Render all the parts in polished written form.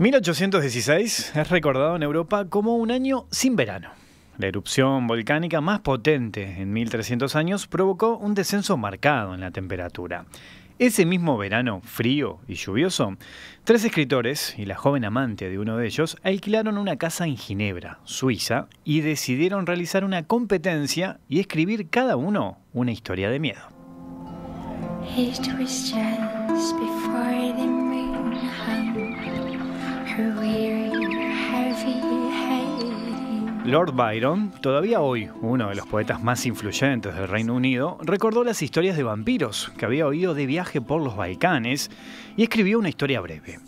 1816 es recordado en Europa como un año sin verano. La erupción volcánica más potente en 1300 años provocó un descenso marcado en la temperatura. Ese mismo verano frío y lluvioso, 3 escritores y la joven amante de uno de ellos alquilaron una casa en Ginebra, Suiza, y decidieron realizar una competencia y escribir cada uno una historia de miedo. It was just before the moon hung her weary, heavy head. Lord Byron, todavía hoy uno de los poetas más influyentes del Reino Unido, recordó las historias de vampiros que había oído de viaje por los Balcanes y escribió una historia breve.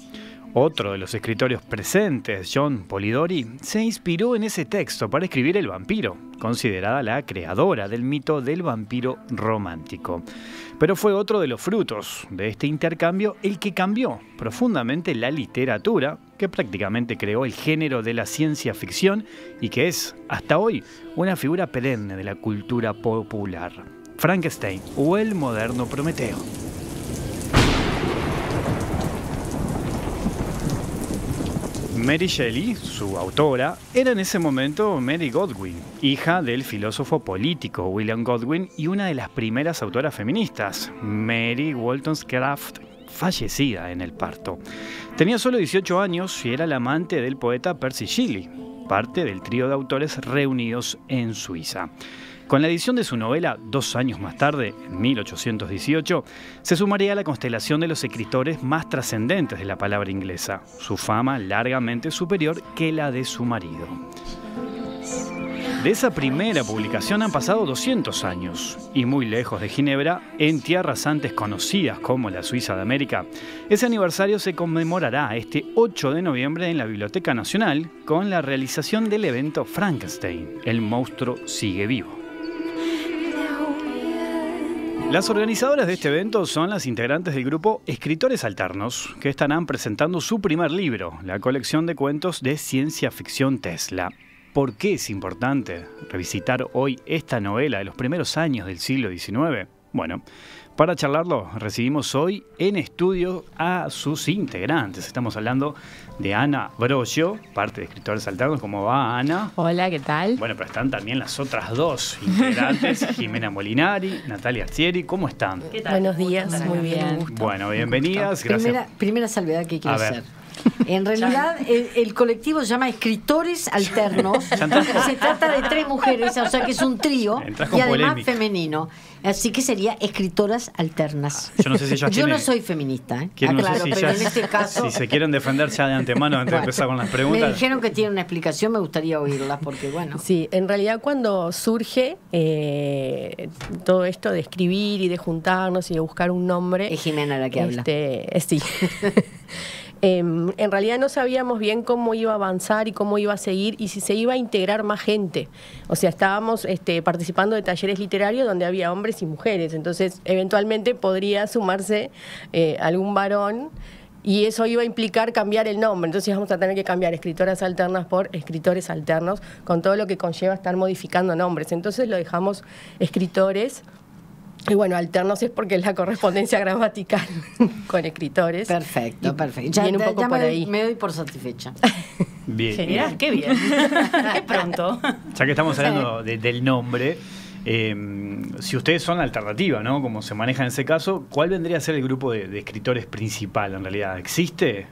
Otro de los escritores presentes, John Polidori, se inspiró en ese texto para escribir El vampiro, considerada la creadora del mito del vampiro romántico. Pero fue otro de los frutos de este intercambio el que cambió profundamente la literatura, que prácticamente creó el género de la ciencia ficción y que es, hasta hoy, una figura perenne de la cultura popular. Frankenstein o el moderno Prometeo. Mary Shelley, su autora, era en ese momento Mary Godwin, hija del filósofo político William Godwin y una de las primeras autoras feministas, Mary Wollstonecraft, fallecida en el parto. Tenía solo 18 años y era la amante del poeta Percy Shelley, parte del trío de autores reunidos en Suiza. Con la edición de su novela 2 años más tarde, en 1818, se sumaría a la constelación de los escritores más trascendentes de la palabra inglesa, su fama largamente superior que la de su marido. De esa primera publicación han pasado 200 años, y muy lejos de Ginebra, en tierras antes conocidas como la Suiza de América, ese aniversario se conmemorará este 8 de noviembre en la Biblioteca Nacional con la realización del evento Frankenstein, el monstruo sigue vivo. Las organizadoras de este evento son las integrantes del grupo Escritores Alternos, que estarán presentando su primer libro, la colección de cuentos de ciencia ficción Tesla. ¿Por qué es importante revisitar hoy esta novela de los primeros años del siglo XIX? Bueno, para charlarlo recibimos hoy en estudio a sus integrantes. Estamos hablando de Ana Brogio, parte de Escritores Alternos. ¿Cómo va, Ana? Hola, ¿qué tal? Bueno, pero están también las otras dos integrantes, Jimena Molinari, Natalia Arcieri. ¿Cómo están? ¿Qué tal? Buenos días, muy bien. Bueno, bienvenidas. Gracias. Primera salvedad que quiero A ver. hacer. En realidad, el colectivo se llama Escritores Alternos. Se trata de 3 mujeres, o sea que es un trío Entras con y además polémica. femenino. Así que sería Escritoras Alternas. Yo no sé si ellas Yo tienen- no soy feminista, ¿eh? no sé Aclaro, si pero ya- en este caso. si se quieren defender ya de antemano antes de empezar con las Me preguntas. dijeron que tiene una explicación, me gustaría oírla, porque bueno. Sí, en realidad cuando surge todo esto de escribir y de juntarnos y de buscar un nombre... Es Jimena la que habla. Sí. En realidad no sabíamos bien cómo iba a avanzar y cómo iba a seguir y si se iba a integrar más gente. O sea, estábamos participando de talleres literarios donde había hombres y mujeres. Entonces, eventualmente podría sumarse algún varón y eso iba a implicar cambiar el nombre. Entonces vamos a tener que cambiar Escritoras Alternas por Escritores Alternos, con todo lo que conlleva estar modificando nombres. Entonces lo dejamos Escritores. Y bueno, alternos es porque es la correspondencia gramatical con escritores. Perfecto, perfecto. Ya, Viene un poco ya por me, ahí. me doy por satisfecha. Bien. Genial, qué bien. Qué pronto. Ya que estamos hablando del nombre, si ustedes son la alternativa, ¿no? Como se maneja en ese caso, ¿cuál vendría a ser el grupo de escritores principal en realidad? ¿Existe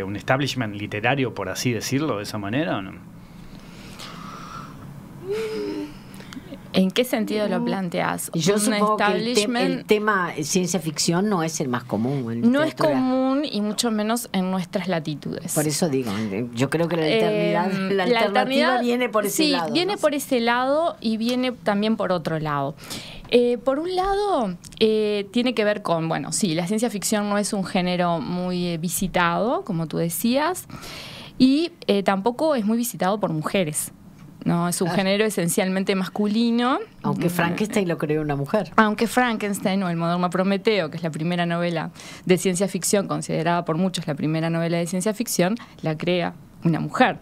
un establishment literario, por así decirlo, de esa manera o no? ¿En qué sentido lo planteas? Y yo Un supongo que establishment el tema ciencia ficción no es el más común. en no es literatura. común y mucho menos en nuestras latitudes. Por eso digo, yo creo que la eternidad, la alternativa eternidad, viene por ese sí, lado. viene ¿no? por ese lado y viene también por otro lado. Por un lado, tiene que ver con, bueno, sí, la ciencia ficción no es un género muy visitado, como tú decías, y tampoco es muy visitado por mujeres. No, es un género esencialmente masculino. Aunque Frankenstein lo creó una mujer. Aunque Frankenstein o el moderno Prometeo, que es la primera novela de ciencia ficción, considerada por muchos la primera novela de ciencia ficción, la crea una mujer.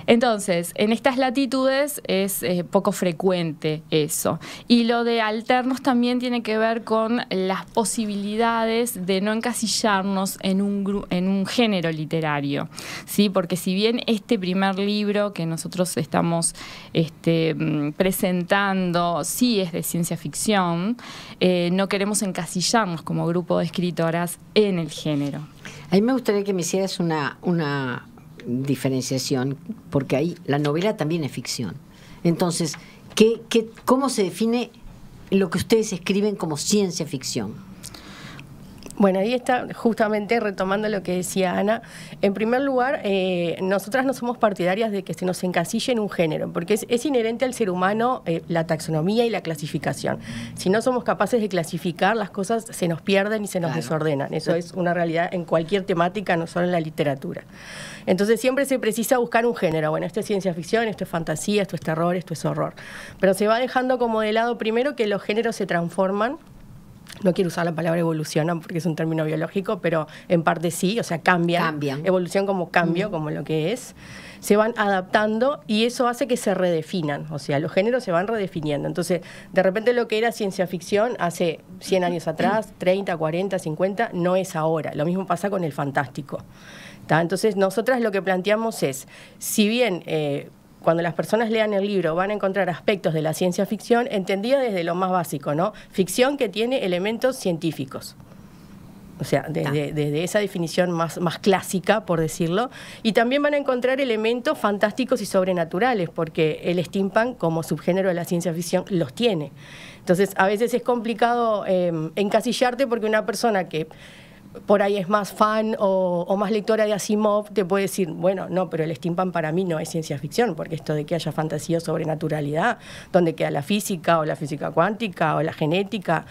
Entonces, en estas latitudes es poco frecuente eso. Y lo de alternos también tiene que ver con las posibilidades de no encasillarnos en un género literario, ¿sí? Porque si bien este primer libro que nosotros estamos presentando sí es de ciencia ficción, no queremos encasillarnos como grupo de escritoras en el género. A mí me gustaría que me hicieras una diferenciación, porque ahí la novela también es ficción. Entonces, ¿cómo se define lo que ustedes escriben como ciencia ficción? Bueno, ahí está justamente retomando lo que decía Ana. En primer lugar, nosotras no somos partidarias de que se nos encasille en un género, porque es inherente al ser humano la taxonomía y la clasificación. Si no somos capaces de clasificar, las cosas se nos pierden y se nos desordenan. Eso es una realidad en cualquier temática, no solo en la literatura. Entonces siempre se precisa buscar un género. Bueno, esto es ciencia ficción, esto es fantasía, esto es terror, esto es horror. Pero se va dejando como de lado primero que los géneros se transforman. No quiero usar la palabra evolucionan porque es un término biológico, pero en parte sí, o sea, cambian. Evolución como cambio, como lo que es. Se van adaptando y eso hace que se redefinan, o sea, los géneros se van redefiniendo. Entonces, de repente lo que era ciencia ficción hace 100 años atrás, 30, 40, 50, no es ahora. Lo mismo pasa con el fantástico. ¿Tá? Entonces, nosotras lo que planteamos es, si bien cuando las personas lean el libro van a encontrar aspectos de la ciencia ficción entendida desde lo más básico, ¿no? Ficción que tiene elementos científicos. O sea, desde esa definición más clásica, por decirlo. Y también van a encontrar elementos fantásticos y sobrenaturales, porque el steampunk, como subgénero de la ciencia ficción, los tiene. Entonces, a veces es complicado encasillarte porque una persona que por ahí es más fan o más lectora de Asimov, te puede decir, bueno, no, pero el steampunk para mí no es ciencia ficción, porque esto de que haya fantasía o sobrenaturalidad, ¿dónde queda la física o la física cuántica o la genética?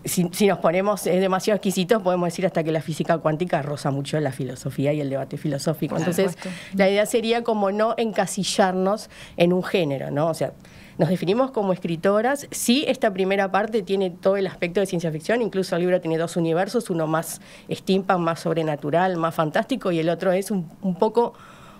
Si nos ponemos demasiado exquisitos, podemos decir hasta que la física cuántica roza mucho la filosofía y el debate filosófico. Entonces, la idea sería como no encasillarnos en un género, ¿no? O sea, nos definimos como escritoras. Sí, esta primera parte tiene todo el aspecto de ciencia ficción, incluso el libro tiene dos universos, uno más steampunk, más sobrenatural, más fantástico, y el otro es un poco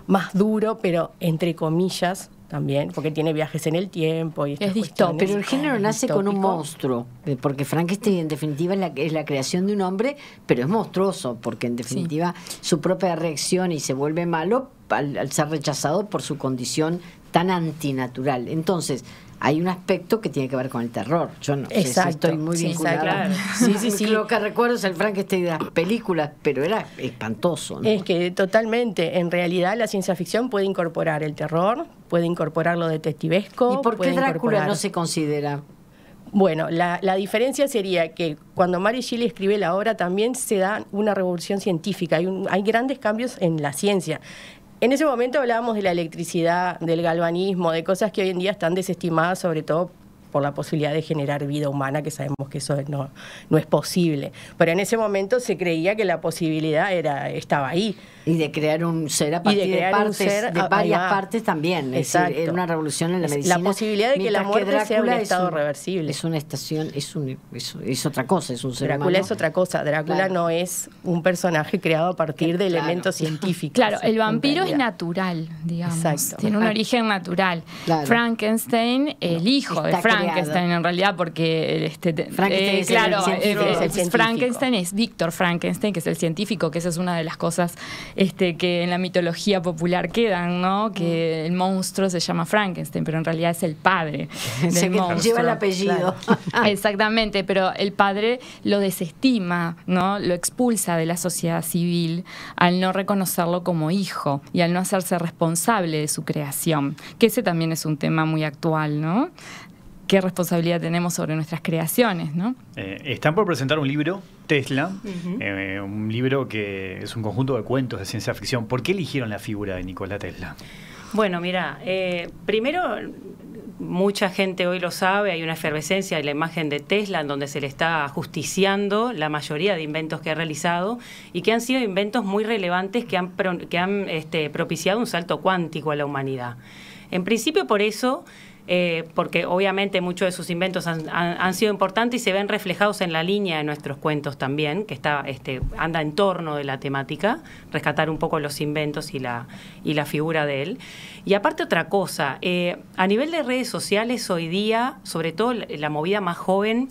más duro, pero entre comillas también, porque tiene viajes en el tiempo y estas cuestiones. Pero el género nace con un monstruo, porque Frankenstein en definitiva es la creación de un hombre, pero es monstruoso, porque en definitiva su propia reacción y se vuelve malo al ser rechazado por su condición tan antinatural. Entonces, hay un aspecto que tiene que ver con el terror. Yo no sé si estoy muy vinculada. Claro. Sí. Lo que recuerdo es el Frankenstein de las películas, pero era espantoso, ¿no? Es que totalmente, en realidad la ciencia ficción puede incorporar el terror, puede incorporar lo detectivesco. ¿Y por qué Drácula no se considera? Bueno, la diferencia sería que cuando Mary Shelley escribe la obra también se da una revolución científica, hay grandes cambios en la ciencia. En ese momento hablábamos de la electricidad, del galvanismo, de cosas que hoy en día están desestimadas, sobre todo por la posibilidad de generar vida humana, que sabemos que eso no es posible. Pero en ese momento se creía que la posibilidad estaba ahí. Y de crear un ser a partir de varias partes también. Exacto. Es decir, era una revolución en la medicina. La posibilidad de que la muerte sea un estado reversible. Es una estación, es otra cosa, es un ser Drácula humano. es otra cosa. Drácula no es un personaje creado a partir de elementos científicos. Claro, el vampiro es natural, digamos. Exacto. Tiene un origen natural. Claro. Frankenstein, el hijo de Frankenstein, en realidad, porque Frankenstein es Víctor Frankenstein, que es el científico, que esa es una de las cosas que en la mitología popular quedan, ¿no? Que el monstruo se llama Frankenstein, pero en realidad es el padre del monstruo. Lleva el apellido. Claro. Exactamente, pero el padre lo desestima, ¿no? Lo expulsa de la sociedad civil al no reconocerlo como hijo y al no hacerse responsable de su creación, que ese también es un tema muy actual, ¿no? Qué responsabilidad tenemos sobre nuestras creaciones, ¿no? Están por presentar un libro, Tesla, un libro que es un conjunto de cuentos de ciencia ficción. ¿Por qué eligieron la figura de Nikola Tesla? Bueno, mira, primero, mucha gente hoy lo sabe, hay una efervescencia de la imagen de Tesla en donde se le está justiciando la mayoría de inventos que ha realizado y que han sido inventos muy relevantes que han propiciado un salto cuántico a la humanidad. En principio, por eso porque obviamente muchos de sus inventos han sido importantes y se ven reflejados en la línea de nuestros cuentos también, que anda en torno de la temática, rescatar un poco los inventos y la figura de él. Y aparte otra cosa, a nivel de redes sociales hoy día, sobre todo la movida más joven,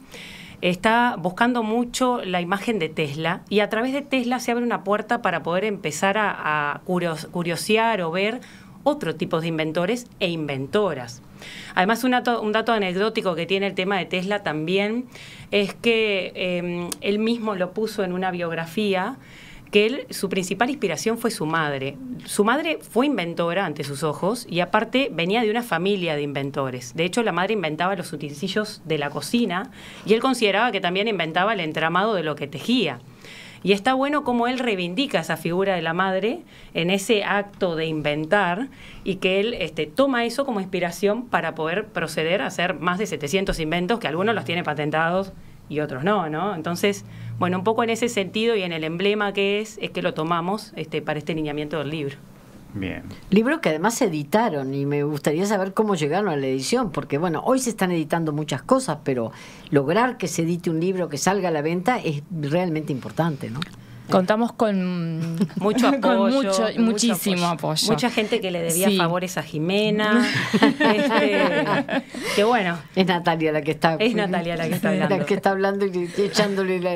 está buscando mucho la imagen de Tesla, y a través de Tesla se abre una puerta para poder empezar a curiosear o ver otro tipo de inventores e inventoras. Además, un dato anecdótico que tiene el tema de Tesla también es que él mismo lo puso en una biografía, que su principal inspiración fue su madre. Su madre fue inventora ante sus ojos y aparte venía de una familia de inventores. De hecho, la madre inventaba los utensilios de la cocina y él consideraba que también inventaba el entramado de lo que tejía. Y está bueno cómo él reivindica esa figura de la madre en ese acto de inventar, y que él toma eso como inspiración para poder proceder a hacer más de 700 inventos, que algunos los tiene patentados y otros no, ¿no? Entonces, bueno, un poco en ese sentido y en el emblema que es que lo tomamos para este lineamiento del libro. Bien. Libros que además se editaron, y me gustaría saber cómo llegaron a la edición, porque bueno, hoy se están editando muchas cosas, pero lograr que se edite un libro, que salga a la venta, es realmente importante, ¿no? Contamos con mucho apoyo, muchísimo apoyo. Mucha gente que le debía Sí. favores a Jimena. Que bueno. Es Natalia la que está. Es Natalia la que está hablando. La que está hablando y echándole la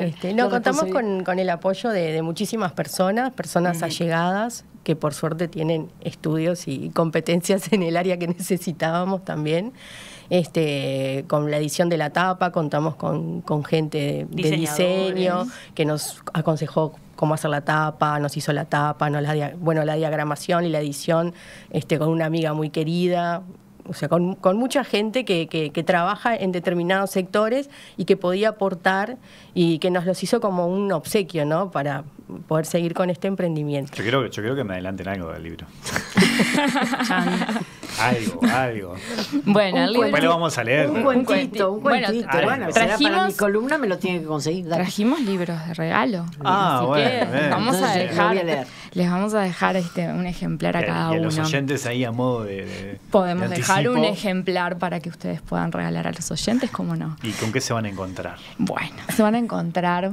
contamos responsabilidad. con el apoyo de muchísimas personas allegadas, que por suerte tienen estudios y competencias en el área que necesitábamos también. Con la edición de la tapa contamos con gente de diseño que nos aconsejó cómo hacer la tapa, nos hizo la tapa, la diagramación y la edición con una amiga muy querida. O sea, con mucha gente que trabaja en determinados sectores y que podía aportar, y que nos los hizo como un obsequio, ¿no? Para poder seguir con este emprendimiento. Yo creo que me adelanten algo del libro. algo. Bueno, el libro, Después lo vamos a leer. Un cuentito. Bueno, Bueno, será para mi columna, me lo tiene que conseguir. Dale. trajimos libros de regalo. Ah, Así bueno, que bien. vamos a Entonces, lo voy a leer. les vamos a dejar un ejemplar a cada Y a uno. los oyentes ahí a modo de Podemos de dejar anticipo. un ejemplar para que ustedes puedan regalar a los oyentes, ¿cómo no? ¿Y con qué se van a encontrar? Bueno, se van a encontrar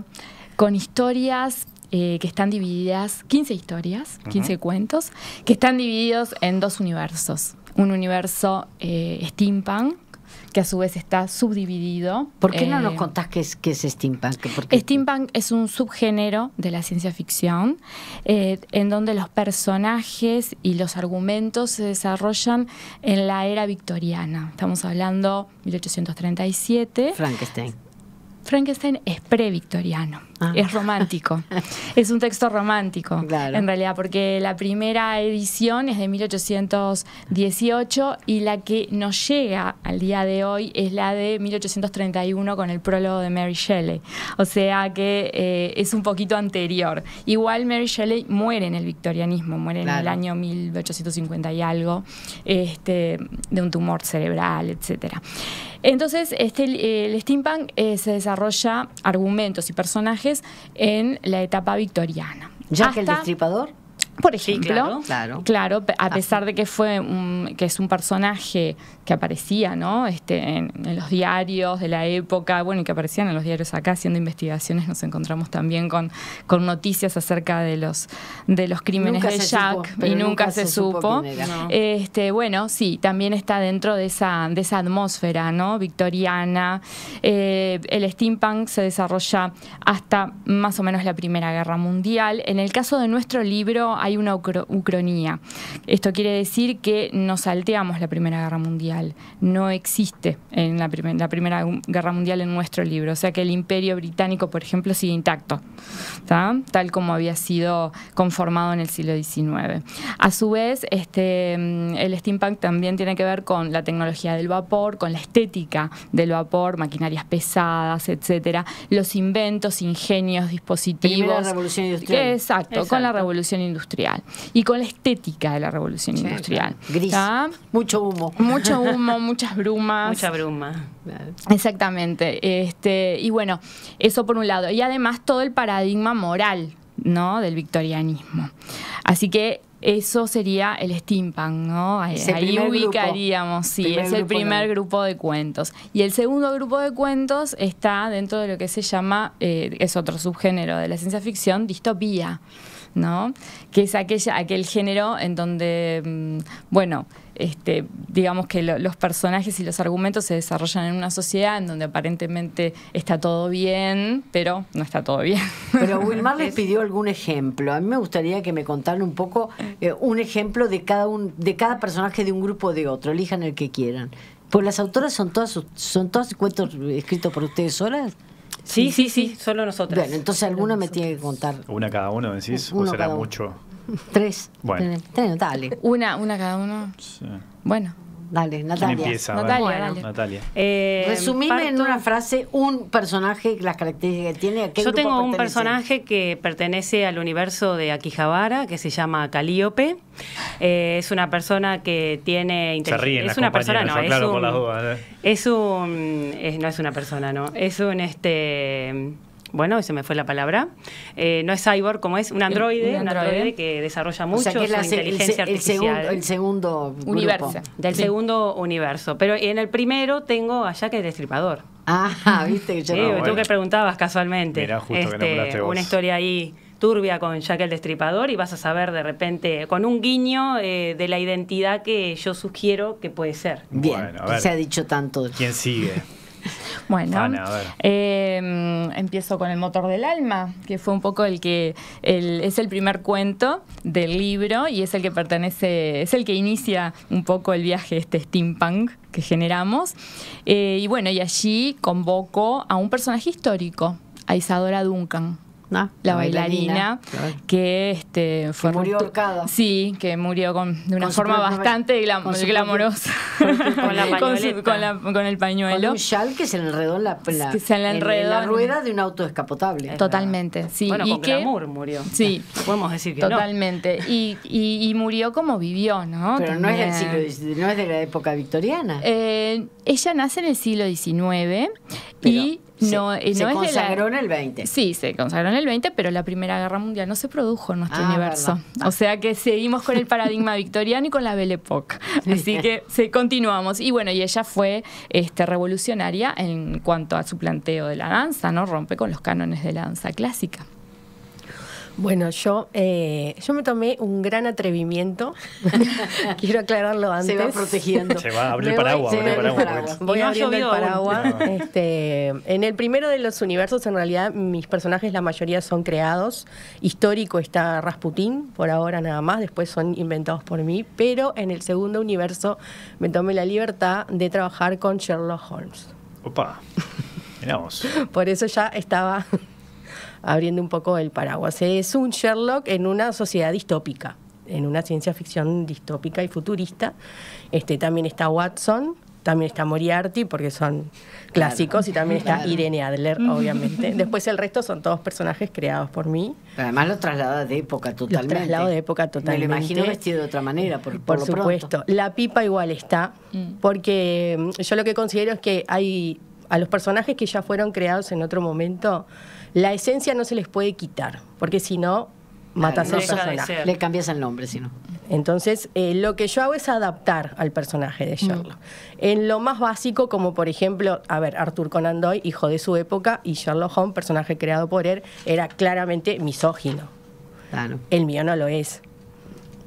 con historias que están divididas, 15 historias, 15 cuentos, que están divididos en dos universos. Un universo steampunk, que a su vez está subdividido. ¿Por qué no nos contás qué es steampunk? Steampunk es un subgénero de la ciencia ficción, en donde los personajes y los argumentos se desarrollan en la era victoriana. Estamos hablando 1837. Frankenstein es pre-victoriano, es romántico, es un texto romántico, claro. En realidad, porque la primera edición es de 1818 y la que nos llega al día de hoy es la de 1831 con el prólogo de Mary Shelley, o sea que es un poquito anterior. Igual Mary Shelley muere en el victorianismo, muere en el año 1850 y algo, de un tumor cerebral, etcétera. Entonces, el steampunk se desarrolla argumentos y personajes en la etapa victoriana. ¿Ya que el Destripador? Por ejemplo, Sí, claro, a pesar de que que es un personaje que aparecía, ¿no? En los diarios de la época, bueno, y que aparecían en los diarios acá haciendo investigaciones, nos encontramos también con noticias acerca de los crímenes de Jack, y nunca se supo. No. Bueno, sí, también está dentro de esa atmósfera, ¿no? Victoriana. El steampunk se desarrolla hasta más o menos la Primera Guerra Mundial. En el caso de nuestro libro hay una ucronía. Esto quiere decir que nos salteamos la Primera Guerra Mundial. No existe en la Primera Guerra Mundial en nuestro libro. O sea que el Imperio Británico, por ejemplo, sigue intacto, ¿tá? Tal como había sido conformado en el siglo XIX. A su vez, el steampunk también tiene que ver con la tecnología del vapor, con la estética del vapor, maquinarias pesadas, etcétera, los inventos, ingenios, dispositivos. Primera revolución industrial. Exacto, con la revolución industrial y con la estética de la revolución industrial. Gris. ¿Tá? Mucho humo. Mucho humo, muchas brumas. Mucha bruma. Exactamente. Y bueno, eso por un lado. Y además todo el paradigma moral, ¿no? Del victorianismo. Así que eso sería el steampunk, ¿no? Ahí ubicaríamos, sí, es el primer grupo de cuentos. Y el segundo grupo de cuentos está dentro de lo que se llama, es otro subgénero de la ciencia ficción, distopía, ¿no? Que es aquel género en donde, bueno, digamos que los personajes y los argumentos se desarrollan en una sociedad en donde aparentemente está todo bien, pero no está todo bien. Pero Wilmar les pidió algún ejemplo. A mí me gustaría que me contaran un poco un ejemplo de cada personaje de un grupo o de otro. Elijan el que quieran. Pues las autoras son todas cuentos escritos por ustedes solas. Sí, solo nosotras. Bueno, entonces alguna me tiene que contar. ¿Una cada uno decís? Uno ¿O será cada uno. mucho? 3. Bueno. Dale. Una cada uno. Sí. Bueno. Dale, ¿Quién Natalia. empieza? A ver. Natalia, dale. Natalia. Resumime en una frase un personaje, las características que tiene. ¿A qué Yo grupo tengo un pertenece? personaje que pertenece al universo de Akihabara, que se llama Calíope. Es una persona que tiene Se ríen es las una compañeras, persona, no, claro, por las dudas. no es una persona, no. Es un bueno, se me fue la palabra. No es cyborg, como es un androide, Un androide que desarrolla O mucho sea, que es su inteligencia artificial. el segundo grupo. Universo. Del Sí. segundo universo. Pero en el primero tengo a Jack el Destripador. Ah, viste que yo Sí, no. bueno. tú que preguntabas casualmente. Mirá, justo que nombraste vos. Una historia ahí turbia con Jack el Destripador y vas a saber de repente, con un guiño de la identidad que yo sugiero que puede ser. Bien, Bueno, a ver. se ha dicho tanto. ¿Quién sigue? Bueno, Ana, a ver. empiezo con El motor del alma, que fue un poco es el primer cuento del libro y es el que inicia un poco el viaje steampunk que generamos. Y bueno, y allí convoco a un personaje histórico, a Isadora Duncan. ¿No? La bailarina Claro. que fue murió ahorcada. Sí, que murió de una Con su forma propio- bastante con su glamorosa. Con la pañoleta. Con el pañuelo. Con un chal que se le enredó en la enredó la en- rueda de un auto descapotable. Totalmente, sí. Bueno, y con glamour murió. Sí. No podemos decir que no. Totalmente. Y murió como vivió, ¿no? Pero no es del También. siglo XIX, no es de la época victoriana. Ella nace en el siglo XIX Pero y no se es de consagró la... en el 20. Sí, se consagró en el 20, pero la Primera Guerra Mundial no se produjo en nuestro Ah, universo. verdad. O sea que seguimos con el paradigma victoriano y con la Belle Époque. Así que continuamos. Y bueno, y ella fue revolucionaria en cuanto a su planteo de la danza, ¿no? Rompe con los cánones de la danza clásica. Bueno, yo me tomé un gran atrevimiento. Quiero aclararlo antes. Se va protegiendo. Se va a abrir Me el voy- paraguas. se abre el abre el paraguas, paraguas. porque- Voy Y no ha abriendo el llovido paraguas. aún. En el primero de los universos, en realidad, mis personajes, la mayoría son creados. Histórico está Rasputín, por ahora nada más, después son inventados por mí. Pero en el segundo universo me tomé la libertad de trabajar con Sherlock Holmes. Opa. Mirá vos. Por eso ya estaba abriendo un poco el paraguas. Es un Sherlock en una sociedad distópica, en una ciencia ficción distópica y futurista. También está Watson, también está Moriarty, porque son clásicos, y también está Claro. Irene Adler, obviamente. Después el resto son todos personajes creados por mí. Pero además lo traslada de época totalmente. traslado de época Me totalmente. lo imagino vestido de otra manera, por Por lo supuesto. pronto. La pipa igual está, porque yo lo que considero es que hay a los personajes que ya fueron creados en otro momento, la esencia no se les puede quitar, porque si no, matas no al deja de personaje. ser. Le cambias el nombre, si no. Entonces, lo que yo hago es adaptar al personaje de Sherlock. En lo más básico, como por ejemplo, Arthur Conan Doyle, hijo de su época, y Sherlock Holmes, personaje creado por él, era claramente misógino. Claro. El mío no lo es.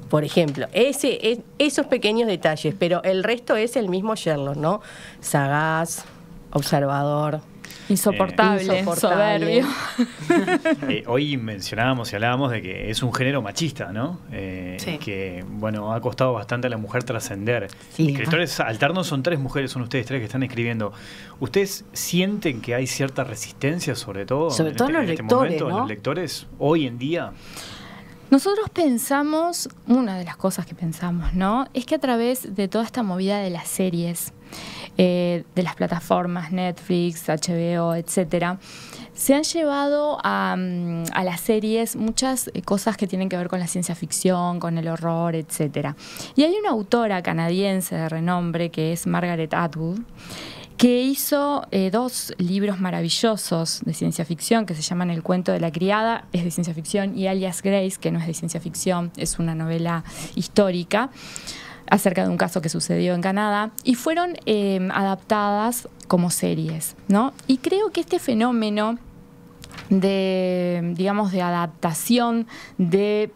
Por ejemplo, esos pequeños detalles, pero el resto es el mismo Sherlock, ¿no? Sagaz, observador. Insoportable, Insoportable. soberbio. Hoy mencionábamos y hablábamos de que es un género machista, ¿no? Sí. Que, bueno, ha costado bastante a la mujer trascender. Sí. Escritores alternos son 3 mujeres, son ustedes 3 que están escribiendo. ¿Ustedes sienten que hay cierta resistencia, sobre todo? Sobre todo en los lectores, momento, en ¿no? los lectores, hoy en día? Nosotros pensamos, una de las cosas que pensamos, ¿no? Es que a través de toda esta movida de las series, de las plataformas Netflix, HBO, etcétera, se han llevado a las series muchas cosas que tienen que ver con la ciencia ficción, con el horror, etcétera. Y hay una autora canadiense de renombre que es Margaret Atwood, que hizo 2 libros maravillosos de ciencia ficción que se llaman El cuento de la criada, es de ciencia ficción, y Alias Grace, que no es de ciencia ficción, es una novela histórica acerca de un caso que sucedió en Canadá, y fueron adaptadas como series, ¿no? Y creo que este fenómeno de, digamos, de adaptación de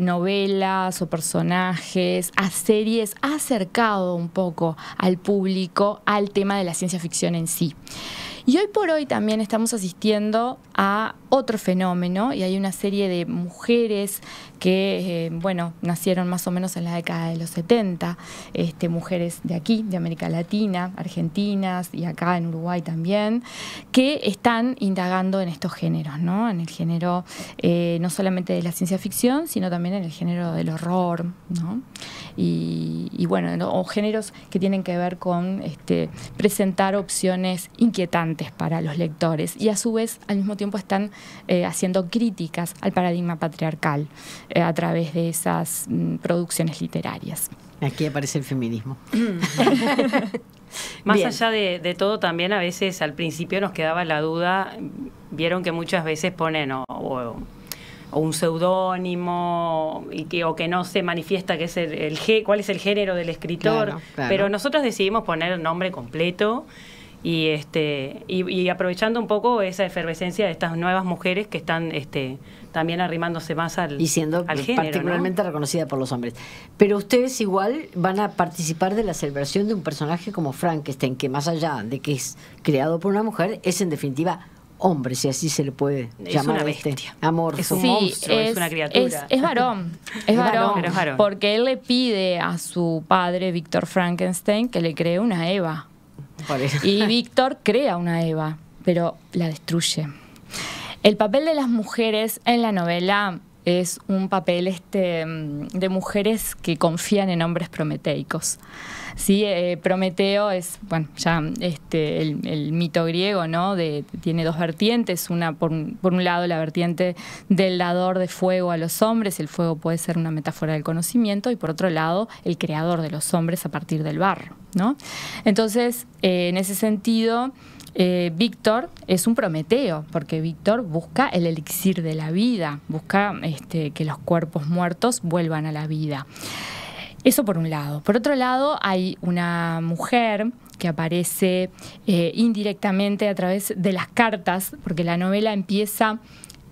novelas o personajes a series ha acercado un poco al público al tema de la ciencia ficción en sí. Y hoy por hoy también estamos asistiendo a otro fenómeno, y hay una serie de mujeres que, nacieron más o menos en la década de los 70, mujeres de aquí, de América Latina, argentinas y acá en Uruguay también, que están indagando en estos géneros, ¿no? En el género no solamente de la ciencia ficción, sino también en el género del horror, ¿no? O géneros que tienen que ver con presentar opciones inquietantes para los lectores, y a su vez al mismo tiempo están haciendo críticas al paradigma patriarcal a través de esas producciones literarias. Aquí aparece el feminismo. Más Bien. allá de todo, también a veces al principio nos quedaba la duda, vieron que muchas veces ponen o un seudónimo o que no se manifiesta que es cuál es el género del escritor, Claro. pero nosotros decidimos poner el nombre completo. Y aprovechando un poco esa efervescencia de estas nuevas mujeres que están también arrimándose más y siendo al género, particularmente reconocida por los hombres. Pero ustedes igual van a participar de la celebración de un personaje como Frankenstein, que más allá de que es creado por una mujer, es en definitiva hombre, si así se le puede llamar. Una bestia. Amor. Es un monstruo, es una criatura. Es varón, Pero es varón. porque él le pide a su padre, Víctor Frankenstein, que le cree una Eva. Y Víctor crea una Eva, pero la destruye. El papel de las mujeres en la novela es un papel de mujeres que confían en hombres prometeicos. Sí, Prometeo es, el mito griego, ¿no? Tiene 2 vertientes, una por un lado la vertiente del dador de fuego a los hombres, el fuego puede ser una metáfora del conocimiento, y por otro lado el creador de los hombres a partir del barro, ¿no? Entonces, en ese sentido, Víctor es un Prometeo, porque Víctor busca el elixir de la vida, busca que los cuerpos muertos vuelvan a la vida. Eso por un lado. Por otro lado, hay una mujer que aparece indirectamente a través de las cartas, porque la novela empieza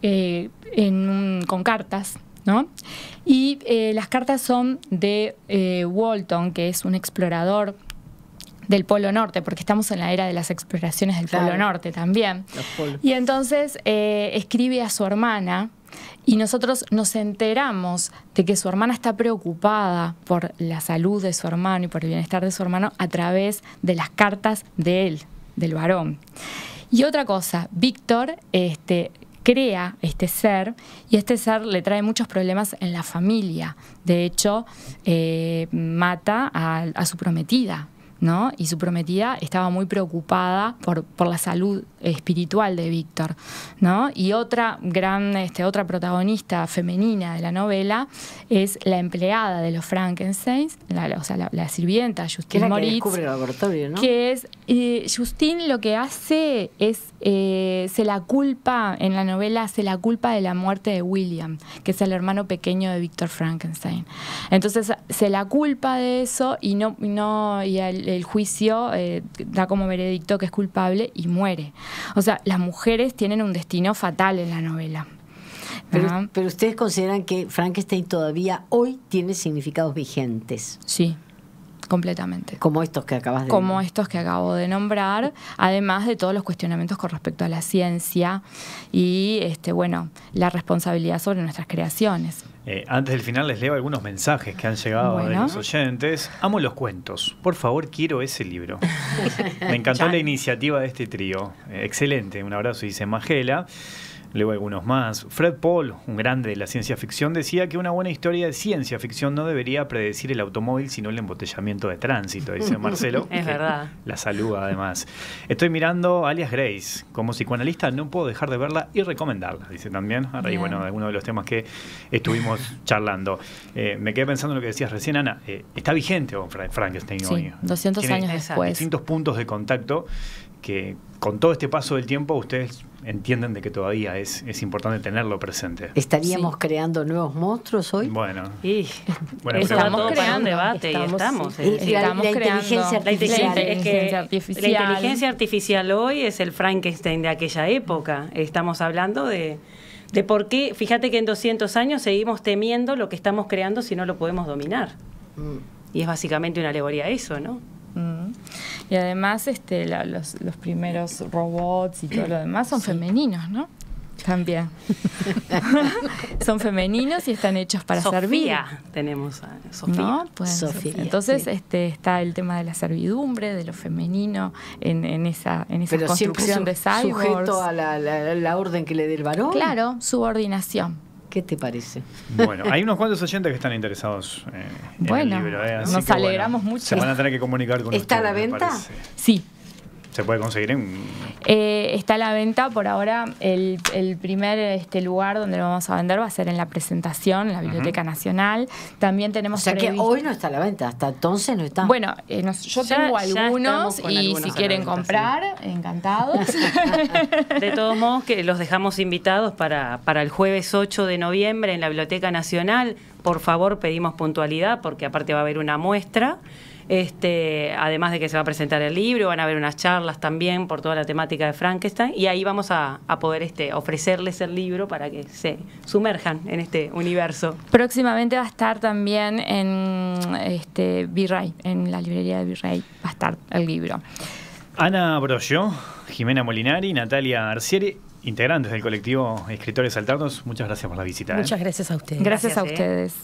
con cartas, ¿no? Y las cartas son de Walton, que es un explorador del Polo Norte, porque estamos en la era de las exploraciones del Polo Norte también. Y entonces escribe a su hermana, y nosotros nos enteramos de que su hermana está preocupada por la salud de su hermano y por el bienestar de su hermano a través de las cartas de él, del varón. Y otra cosa, Víctor crea este ser, y este ser le trae muchos problemas en la familia. De hecho, mata a su prometida, ¿no? Y su prometida estaba muy preocupada por la salud espiritual de Víctor, ¿no? Y otra otra protagonista femenina de la novela es la empleada de los Frankenstein, la sirvienta, Justine Moritz, que descubre el laboratorio, ¿no? Que es Justine, lo que hace es se la culpa en la novela de la muerte de William, que es el hermano pequeño de Víctor Frankenstein. Entonces se la culpa de eso, y el juicio da como veredicto que es culpable y muere. O sea, las mujeres tienen un destino fatal en la novela. Pero ustedes consideran que Frankenstein todavía hoy tiene significados vigentes. Sí, completamente. Como estos que acabas de Como estos que acabo de nombrar, además de todos los cuestionamientos con respecto a la ciencia y la responsabilidad sobre nuestras creaciones. Antes del final les leo algunos mensajes que han llegado de los oyentes. Amo los cuentos. Por favor, quiero ese libro. Me encantó la iniciativa de este trío. Excelente. Un abrazo, dice Magela. Leo algunos más. Fred Paul, un grande de la ciencia ficción, decía que una buena historia de ciencia ficción no debería predecir el automóvil, sino el embotellamiento de tránsito, dice Marcelo. Es verdad. La saluda además. Estoy mirando Alias Grace. Como psicoanalista no puedo dejar de verla y recomendarla, dice también. A raíz, bueno, de algunos de los temas que estuvimos charlando. Me quedé pensando en lo que decías recién, Ana. Está vigente Frankenstein hoy. 200 años después. Distintos puntos de contacto que con todo este paso del tiempo ustedes entienden de que todavía es importante tenerlo presente. ¿Estaríamos creando nuevos monstruos hoy? Bueno, eso va todo para un debate y estamos la inteligencia artificial. La inteligencia artificial hoy es el Frankenstein de aquella época. Estamos hablando de por qué, fíjate que en 200 años seguimos temiendo lo que estamos creando si no lo podemos dominar. Y es básicamente una alegoría a eso, ¿no? Y además los primeros robots y todo lo demás son femeninos, ¿no? También. Son femeninos y están hechos para servir. Tenemos a Sofía. ¿No? Sofía. Entonces está el tema de la servidumbre, de lo femenino en esa pero construcción de cyborgs. ¿Sujeto a la orden que le dé el varón? Claro, subordinación. ¿Qué te parece? Bueno, hay unos cuantos oyentes que están interesados en el libro. Así nos alegramos mucho. Se van a tener que comunicar con ¿Está ustedes, a la venta? Sí. ¿Se puede conseguir en...? Está a la venta por ahora. El primer lugar donde lo vamos a vender va a ser en la presentación, en la Biblioteca Nacional. También tenemos... O sea que hoy no está a la venta, hasta entonces no está. Bueno, yo tengo algunos y algunos si quieren comprar, encantados. De todos modos, que los dejamos invitados para el jueves 8 de noviembre en la Biblioteca Nacional. Por favor, pedimos puntualidad porque aparte va a haber una muestra. Además de que se va a presentar el libro, van a haber unas charlas también por toda la temática de Frankenstein y ahí vamos a poder ofrecerles el libro para que se sumerjan en este universo. Próximamente va a estar también en Virrey, en la librería de Virrey va a estar el libro. Ana Brogio, Jimena Molinari, Natalia Arcieri, integrantes del colectivo Escritores Alternos, muchas gracias por la visita. Muchas gracias a ustedes. Gracias a ustedes.